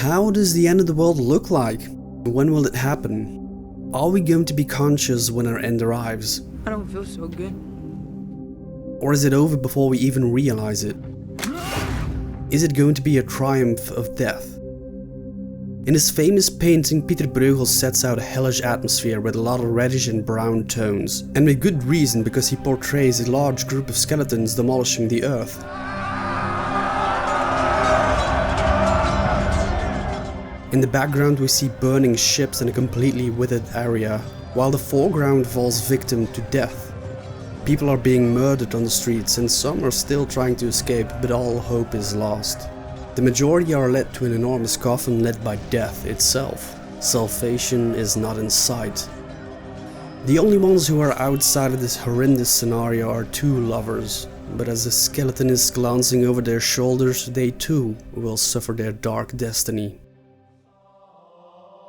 how does the end of the world look like? When will it happen? Are we going to be conscious when our end arrives? I don't feel so good. Or is it over before we even realize it? Is it going to be a triumph of death? In his famous painting, Pieter Bruegel sets out a hellish atmosphere with a lot of reddish and brown tones, and with good reason, because he portrays a large group of skeletons demolishing the earth. In the background we see burning ships in a completely withered area, while the foreground falls victim to death. People are being murdered on the streets and some are still trying to escape, but all hope is lost. The majority are led to an enormous coffin led by death itself. Salvation is not in sight. The only ones who are outside of this horrendous scenario are two lovers, but as the skeleton is glancing over their shoulders, they too will suffer their dark destiny.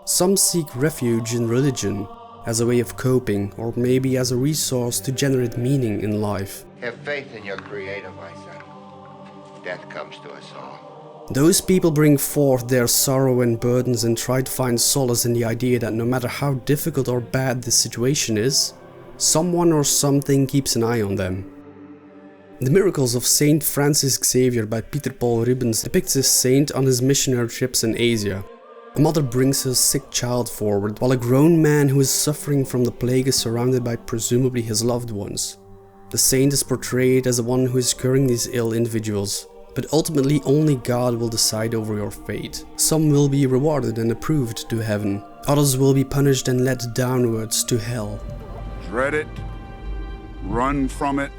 Some seek refuge in religion, as a way of coping, or maybe as a resource to generate meaning in life. Have faith in your Creator, my son. Death comes to us all. Those people bring forth their sorrow and burdens and try to find solace in the idea that no matter how difficult or bad the situation is, someone or something keeps an eye on them. The Miracles of Saint Francis Xavier by Pieter Rubens depicts this saint on his missionary trips in Asia. A mother brings her sick child forward, while a grown man who is suffering from the plague is surrounded by presumably his loved ones. The saint is portrayed as the one who is curing these ill individuals, but ultimately only God will decide over your fate. Some will be rewarded and approved to heaven, others will be punished and led downwards to hell. Dread it, run from it,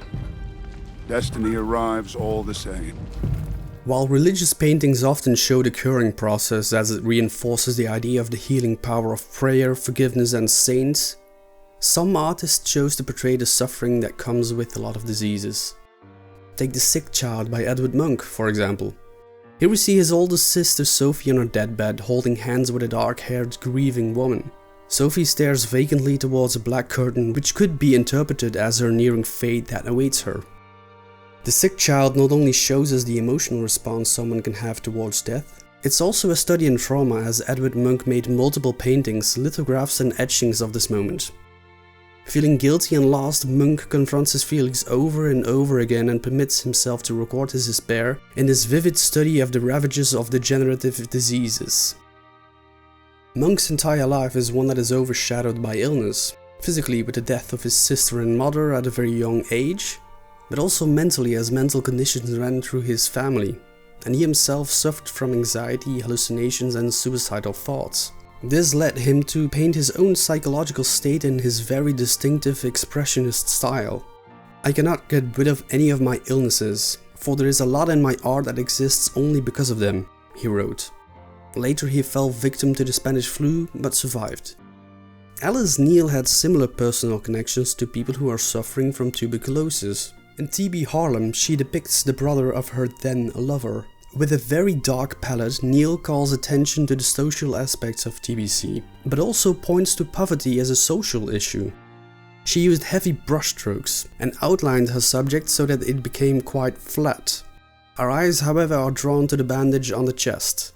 destiny arrives all the same. While religious paintings often show the curing process as it reinforces the idea of the healing power of prayer, forgiveness and saints, some artists chose to portray the suffering that comes with a lot of diseases. Take The Sick Child by Edward Munch, for example. Here we see his oldest sister Sophie on her deathbed holding hands with a dark-haired grieving woman. Sophie stares vacantly towards a black curtain, which could be interpreted as her nearing fate that awaits her. The Sick Child not only shows us the emotional response someone can have towards death, it's also a study in trauma, as Edward Munch made multiple paintings, lithographs and etchings of this moment. Feeling guilty and lost, Munch confronts his feelings over and over again and permits himself to record his despair in this vivid study of the ravages of degenerative diseases. Munch's entire life is one that is overshadowed by illness, physically with the death of his sister and mother at a very young age, but also mentally, as mental conditions ran through his family, and he himself suffered from anxiety, hallucinations and suicidal thoughts. This led him to paint his own psychological state in his very distinctive expressionist style. "I cannot get rid of any of my illnesses, for there is a lot in my art that exists only because of them," he wrote. Later he fell victim to the Spanish flu, but survived. Alice Neel had similar personal connections to people who are suffering from tuberculosis. In TB Harlem, she depicts the brother of her then lover. With a very dark palette, Neel calls attention to the social aspects of TBC, but also points to poverty as a social issue. She used heavy brushstrokes and outlined her subject so that it became quite flat. Our eyes, however, are drawn to the bandage on the chest.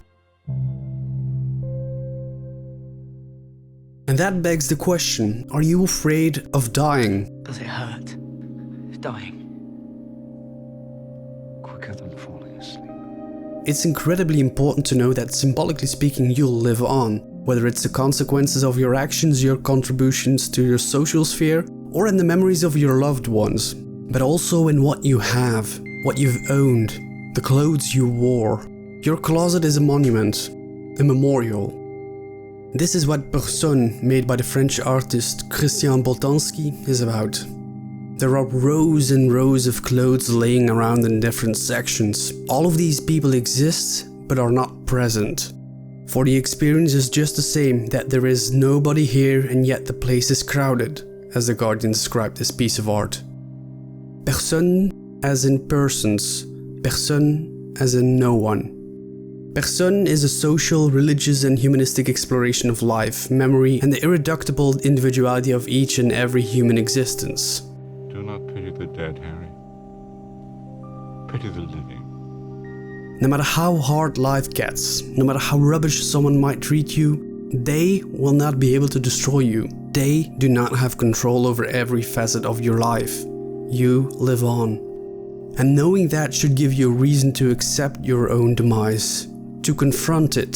And that begs the question, are you afraid of dying? Does it hurt? Dying. Quicker than falling asleep. It's incredibly important to know that, symbolically speaking, you'll live on, whether it's the consequences of your actions, your contributions to your social sphere, or in the memories of your loved ones, but also in what you have, what you've owned, the clothes you wore. Your closet is a monument, a memorial. This is what Personne, made by the French artist Christian Boltanski, is about. There are rows and rows of clothes laying around in different sections. All of these people exist, but are not present. For the experience is just the same, that there is nobody here and yet the place is crowded, as the Guardian described this piece of art. Personne as in persons, personne as in no one. Personne is a social, religious and humanistic exploration of life, memory and the irreducible individuality of each and every human existence. Do not pity the dead, Harry. Pity the living. No matter how hard life gets, no matter how rubbish someone might treat you, they will not be able to destroy you. They do not have control over every facet of your life. You live on. And knowing that should give you a reason to accept your own demise, to confront it,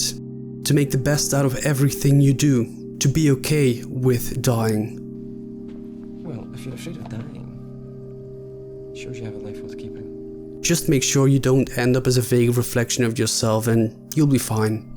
to make the best out of everything you do, to be okay with dying. Well, if you're afraid of dying, it shows you have a life worth keeping. Just make sure you don't end up as a vague reflection of yourself and you'll be fine.